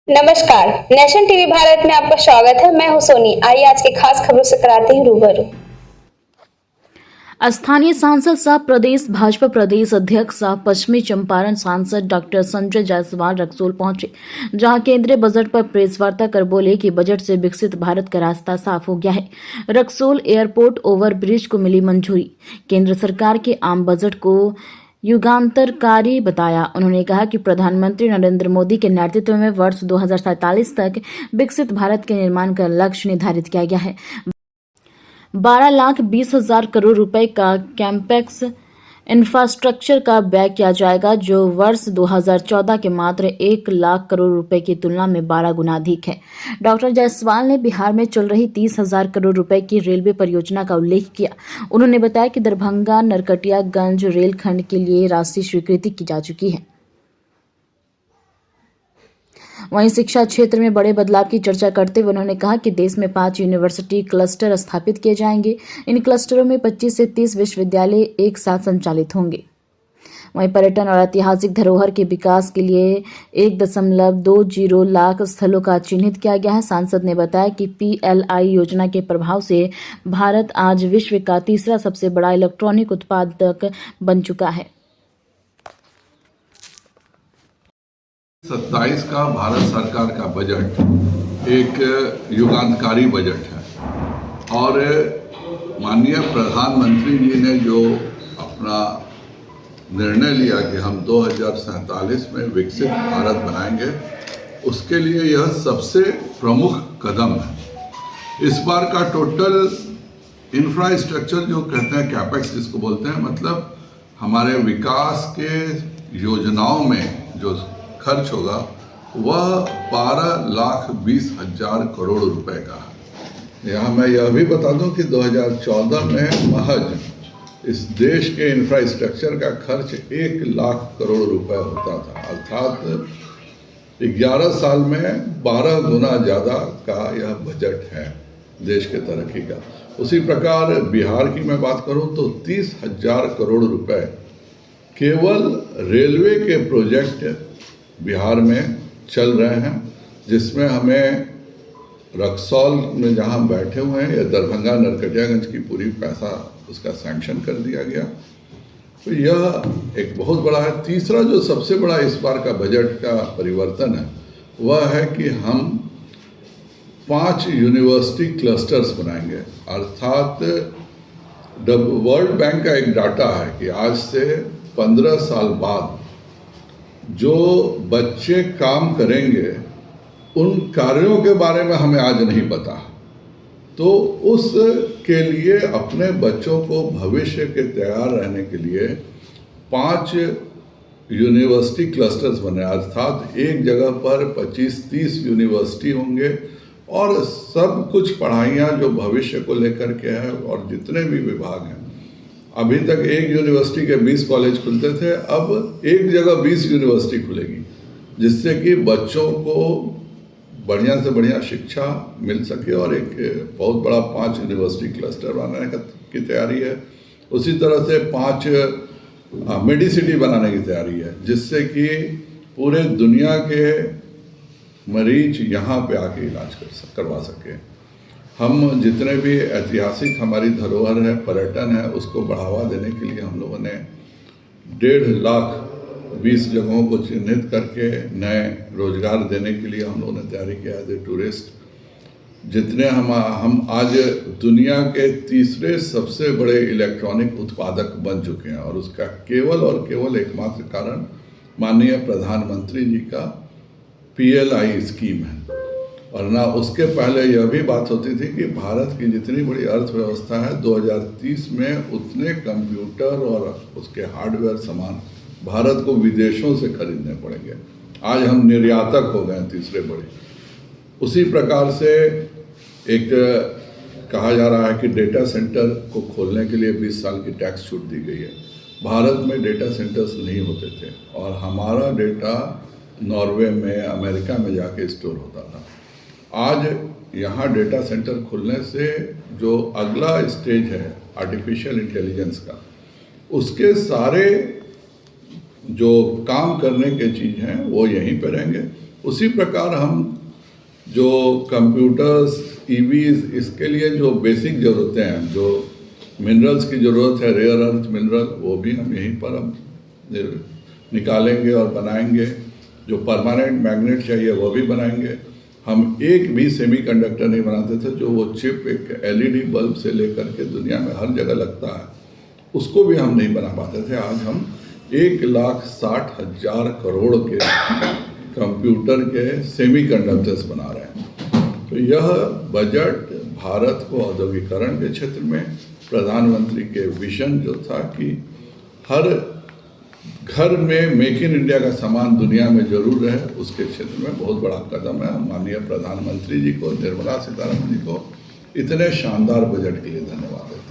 नमस्कार, nation TV Bharat में आपका स्वागत है। मैं हूं सोनी। आइए आज के खास खबरों से कराते हैं रूबरू। स्थानीय सांसद सह प्रदेश भाजपा प्रदेश अध्यक्ष सह पश्चिमी चंपारण सांसद डॉक्टर संजय जायसवाल रक्सौल पहुंचे, जहां केंद्रीय बजट पर प्रेस वार्ता कर बोले कि बजट से विकसित भारत का रास्ता साफ हो गया है। रक्सौल एयरपोर्ट ओवरब्रिज को मिली मंजूरी। केंद्र सरकार के आम बजट को युगांतरकारी बताया। उन्होंने कहा कि प्रधानमंत्री नरेंद्र मोदी के नेतृत्व में वर्ष 2047 तक विकसित भारत के निर्माण का लक्ष्य निर्धारित किया गया है। 12,20,000 करोड़ रुपए का कैंपेक्स इंफ्रास्ट्रक्चर का व्यय किया जाएगा, जो वर्ष 2014 के मात्र 1 लाख करोड़ रुपए की तुलना में 12 गुना अधिक है। डॉक्टर जायसवाल ने बिहार में चल रही 30,000 करोड़ रुपए की रेलवे परियोजना का उल्लेख किया। उन्होंने बताया कि दरभंगा नरकटियागंज रेलखंड के लिए राशि स्वीकृति की जा चुकी है। वहीं शिक्षा क्षेत्र में बड़े बदलाव की चर्चा करते हुए उन्होंने कहा कि देश में 5 यूनिवर्सिटी क्लस्टर स्थापित किए जाएंगे। इन क्लस्टरों में 25 से 30 विश्वविद्यालय एक साथ संचालित होंगे। वहीं पर्यटन और ऐतिहासिक धरोहर के विकास के लिए 1.20 लाख स्थलों का चिन्हित किया गया है। सांसद ने बताया कि PLI योजना के प्रभाव से भारत आज विश्व का तीसरा सबसे बड़ा इलेक्ट्रॉनिक उत्पादक बन चुका है। 27 का भारत सरकार का बजट एक युगांतकारी बजट है और माननीय प्रधानमंत्री जी ने जो अपना निर्णय लिया कि हम 2047 में विकसित भारत बनाएंगे, उसके लिए यह सबसे प्रमुख कदम है। इस बार का टोटल इंफ्रास्ट्रक्चर जो कहते हैं कैपेक्स जिसको बोलते हैं, मतलब हमारे विकास के योजनाओं में जो खर्च होगा वह 12,20,000 करोड़ रुपए का है। यहाँ मैं यह भी बता दूं कि 2014 में महज इस देश के इंफ्रास्ट्रक्चर का खर्च 1 लाख करोड़ रुपए होता था, अर्थात 11 साल में 12 गुना ज़्यादा का यह बजट है देश के तरक्की का। उसी प्रकार बिहार की मैं बात करूं तो 30,000 करोड़ रुपए केवल रेलवे के प्रोजेक्ट बिहार में चल रहे हैं, जिसमें हमें रक्सौल में जहां बैठे हुए हैं या दरभंगा नरकटियागंज की पूरी पैसा उसका सैंक्शन कर दिया गया। तो यह एक बहुत बड़ा है। तीसरा जो सबसे बड़ा इस बार का बजट का परिवर्तन है वह है कि हम 5 यूनिवर्सिटी क्लस्टर्स बनाएंगे, अर्थात वर्ल्ड बैंक का एक डाटा है कि आज से 15 साल बाद जो बच्चे काम करेंगे उन कार्यों के बारे में हमें आज नहीं पता, तो उसके लिए अपने बच्चों को भविष्य के तैयार रहने के लिए 5 यूनिवर्सिटी क्लस्टर्स बने, अर्थात एक जगह पर 25-30 यूनिवर्सिटी होंगे और सब कुछ पढ़ाइयाँ जो भविष्य को लेकर के है और जितने भी विभाग हैं। अभी तक एक यूनिवर्सिटी के 20 कॉलेज खुलते थे, अब एक जगह 20 यूनिवर्सिटी खुलेगी, जिससे कि बच्चों को बढ़िया से बढ़िया शिक्षा मिल सके और एक बहुत बड़ा 5 यूनिवर्सिटी क्लस्टर बनाने की तैयारी है। उसी तरह से 5 मेडिसिटी बनाने की तैयारी है, जिससे कि पूरे दुनिया के मरीज यहाँ पे आके इलाज करवा सके। हम जितने भी ऐतिहासिक हमारी धरोहर है, पर्यटन है, उसको बढ़ावा देने के लिए हम लोगों ने 1.5 लाख 20 जगहों को चिन्हित करके नए रोजगार देने के लिए हम लोगों ने तैयारी किया है। टूरिस्ट जितने हम आज दुनिया के तीसरे सबसे बड़े इलेक्ट्रॉनिक उत्पादक बन चुके हैं और उसका केवल और केवल एकमात्र कारण माननीय प्रधानमंत्री जी का PLI स्कीम है। और ना उसके पहले यह भी बात होती थी कि भारत की जितनी बड़ी अर्थव्यवस्था है 2030 में उतने कंप्यूटर और उसके हार्डवेयर सामान भारत को विदेशों से खरीदने पड़ेंगे। आज हम निर्यातक हो गए तीसरे बड़े। उसी प्रकार से एक कहा जा रहा है कि डेटा सेंटर को खोलने के लिए 20 साल की टैक्स छूट दी गई है। भारत में डेटा सेंटर्स नहीं होते थे और हमारा डेटा नॉर्वे में, अमेरिका में जाके स्टोर होता था। आज यहाँ डेटा सेंटर खुलने से जो अगला स्टेज है आर्टिफिशियल इंटेलिजेंस का, उसके सारे जो काम करने के चीज़ हैं वो यहीं पे रहेंगे। उसी प्रकार हम जो कंप्यूटर्स, ईवीज, इसके लिए जो बेसिक ज़रूरतें हैं, जो मिनरल्स की ज़रूरत है, रेयर अर्थ मिनरल, वो भी हम यहीं पर हम निकालेंगे और बनाएंगे। जो परमानेंट मैग्नेट चाहिए वो भी बनाएंगे। हम एक भी सेमीकंडक्टर नहीं बनाते थे, जो वो चिप एक एलईडी बल्ब से लेकर के दुनिया में हर जगह लगता है, उसको भी हम नहीं बना पाते थे। आज हम 1,60,000 करोड़ के कंप्यूटर के सेमीकंडक्टर्स बना रहे हैं। तो यह बजट भारत को औद्योगिकरण के क्षेत्र में, प्रधानमंत्री के विजन जो था कि हर घर में मेक इन इंडिया का सामान दुनिया में जरूर रहे, उसके क्षेत्र में बहुत बड़ा कदम है। माननीय प्रधानमंत्री जी को, निर्मला सीतारमण जी को इतने शानदार बजट के लिए धन्यवाद देते हैं।